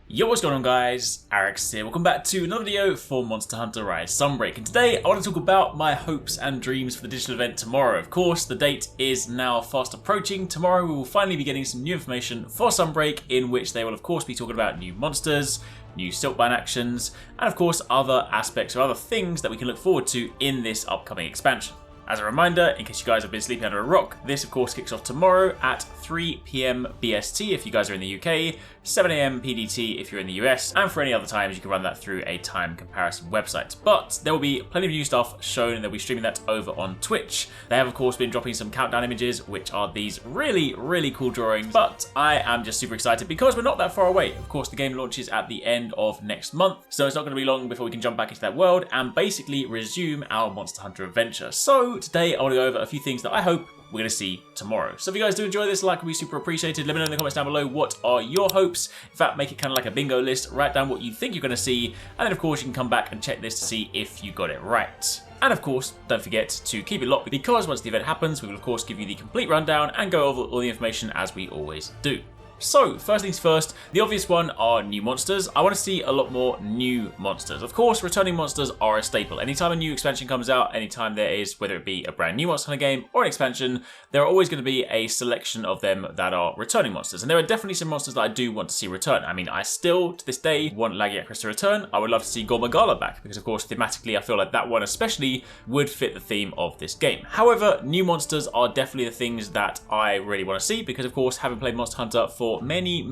Yo, what's going on guys? HyperX here. Welcome back to another video for Monster Hunter Rise Sunbreak. And today I want to talk about my hopes and dreams for the digital event tomorrow. Of course, the date is now fast approaching. Tomorrow we will finally be getting some new information for Sunbreak, in which they will of course be talking about new monsters, new Silkbind actions, and of course other aspects or other things that we can look forward to in this upcoming expansion. As a reminder, in case you guys have been sleeping under a rock, this of course kicks off tomorrow at 3 PM BST if you guys are in the UK, 7 AM PDT if you're in the US, and for any other times you can run that through a time comparison website. But there will be plenty of new stuff shown and they'll be streaming that over on Twitch. They have of course been dropping some countdown images, which are these really cool drawings, but I am just super excited because we're not that far away. Of course, the game launches at the end of next month, so it's not going to be long before we can jump back into that world and basically resume our Monster Hunter adventure. So today I want to go over a few things that I hope we're going to see tomorrow. So if you guys do enjoy this, like would be super appreciated. Let me know in the comments down below what are your hopes. In fact, make it kind of like a bingo list. Write down what you think you're going to see, and then of course you can come back and check this to see if you got it right. And of course, don't forget to keep it locked, because once the event happens, we will of course give you the complete rundown and go over all the information as we always do. So, first things first, the obvious one are new monsters. I want to see a lot more new monsters. Of course, returning monsters are a staple. Anytime a new expansion comes out, anytime there is, whether it be a brand new Monster Hunter game or an expansion, there are always going to be a selection of them that are returning monsters. And there are definitely some monsters that I do want to see return. I mean, I still, to this day, want Lagiacrus to return. I would love to see Gormagala back, because of course, thematically, I feel like that one especially would fit the theme of this game. However, new monsters are definitely the things that I really want to see, because of course, having played Monster Hunter for many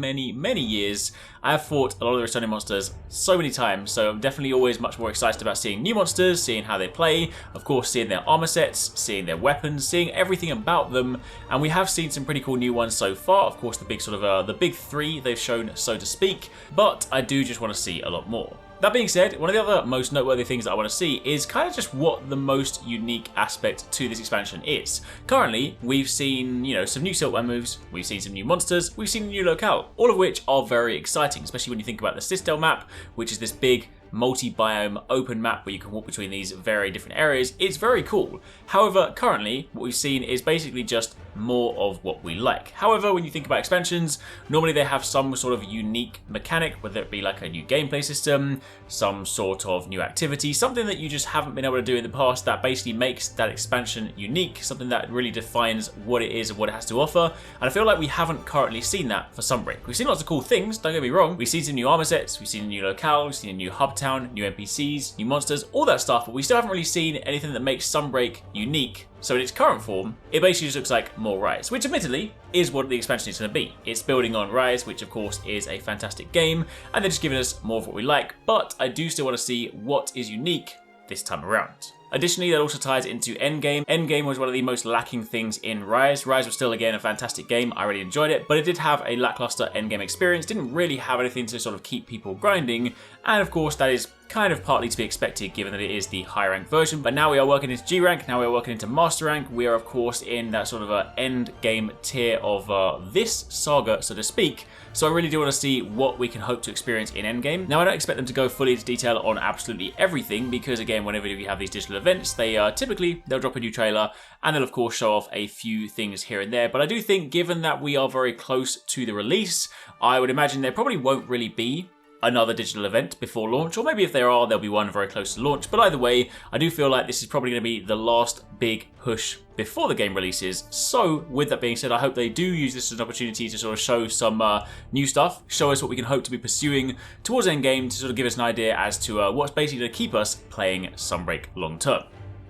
years, I have fought a lot of the returning monsters so many times, so I'm definitely always much more excited about seeing new monsters, seeing how they play, of course seeing their armor sets, seeing their weapons, seeing everything about them, and we have seen some pretty cool new ones so far. Of course, the big sort of the big three they've shown, so to speak, but I do just want to see a lot more. That being said, one of the other most noteworthy things that I want to see is kind of just what the most unique aspect to this expansion is. Currently, we've seen, some new Silkbind moves, we've seen some new monsters, we've seen a new locale, all of which are very exciting, especially when you think about the Citadel map, which is this big multi-biome open map where you can walk between these very different areas. It's very cool. However, currently, what we've seen is basically just more of what we like. However, when you think about expansions, normally they have some sort of unique mechanic, whether it be like a new gameplay system, some sort of new activity, something that you just haven't been able to do in the past that basically makes that expansion unique, something that really defines what it is and what it has to offer. And I feel like we haven't currently seen that for Sunbreak. We've seen lots of cool things, don't get me wrong. We've seen some new armor sets, we've seen a new locale, we've seen a new hub town, new NPCs, new monsters, all that stuff, but we still haven't really seen anything that makes Sunbreak unique. So in its current form, it basically just looks like more Rise, which admittedly is what the expansion is going to be. It's building on Rise, which of course is a fantastic game, and they're just giving us more of what we like, but I do still want to see what is unique this time around. Additionally, that also ties into ENDGAME. ENDGAME was one of the most lacking things in Rise. Rise was still, again, a fantastic game. I really enjoyed it, but it did have a lackluster ENDGAME experience. Didn't really have anything to sort of keep people grinding. And of course, that is kind of partly to be expected, given that it is the high rank version. But now we are working into G rank. Now we are working into Master rank. We are, of course, in that sort of end game tier of this saga, so to speak. So I really do want to see what we can hope to experience in Endgame. Now, I don't expect them to go fully into detail on absolutely everything, because again, whenever you have these digital events, they'll drop a new trailer and they'll of course show off a few things here and there. But I do think, given that we are very close to the release, I would imagine there probably won't really be another digital event before launch, or maybe if there are, there'll be one very close to launch. But either way, I do feel like this is probably going to be the last big push before the game releases. So with that being said, I hope they do use this as an opportunity to sort of show some new stuff, show us what we can hope to be pursuing towards Endgame, to sort of give us an idea as to what's basically going to keep us playing Sunbreak long term.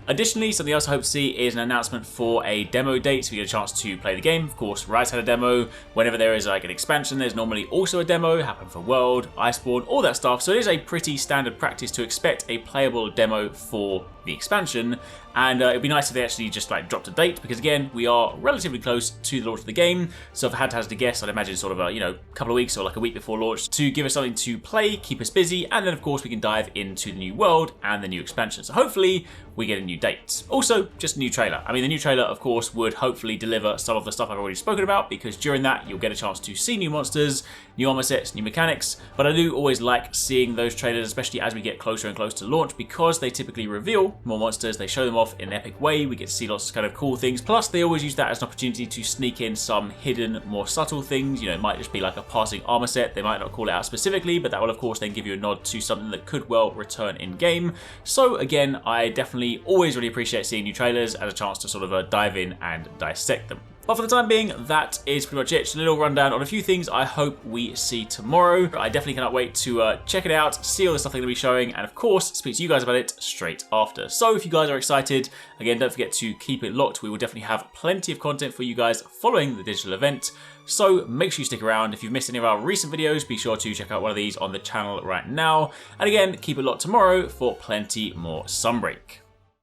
Additionally, something else I hope to see is an announcement for a demo date, so we get a chance to play the game. Of course, Rise had a demo. Whenever there is like an expansion, there's normally also a demo. Happen for World, Iceborne, all that stuff. So it is a pretty standard practice to expect a playable demo for the expansion. And it'd be nice if they actually just like dropped a date, because again, we are relatively close to the launch of the game. So if I had to hazard a guess, I'd imagine sort of a couple of weeks or like a week before launch, to give us something to play, keep us busy, and then of course we can dive into the new world and the new expansion. So hopefully we get a new new date. Also, just a new trailer. I mean, the new trailer, of course, would hopefully deliver some of the stuff I've already spoken about, because during that, you'll get a chance to see new monsters, new armor sets, new mechanics, but I do always like seeing those trailers, especially as we get closer and closer to launch, because they typically reveal more monsters, they show them off in an epic way, we get to see lots of kind of cool things, plus they always use that as an opportunity to sneak in some hidden, more subtle things. You know, it might just be like a passing armor set, they might not call it out specifically, but that will of course then give you a nod to something that could well return in game. So again, I definitely always really appreciate seeing new trailers as a chance to sort of dive in and dissect them. But for the time being, that is pretty much it. Just a little rundown on a few things I hope we see tomorrow. I definitely cannot wait to check it out, see all the stuff they're going to be showing, and of course, speak to you guys about it straight after. So if you guys are excited, again, don't forget to keep it locked. We will definitely have plenty of content for you guys following the digital event. So make sure you stick around. If you've missed any of our recent videos, be sure to check out one of these on the channel right now. And again, keep it locked tomorrow for plenty more Sunbreak.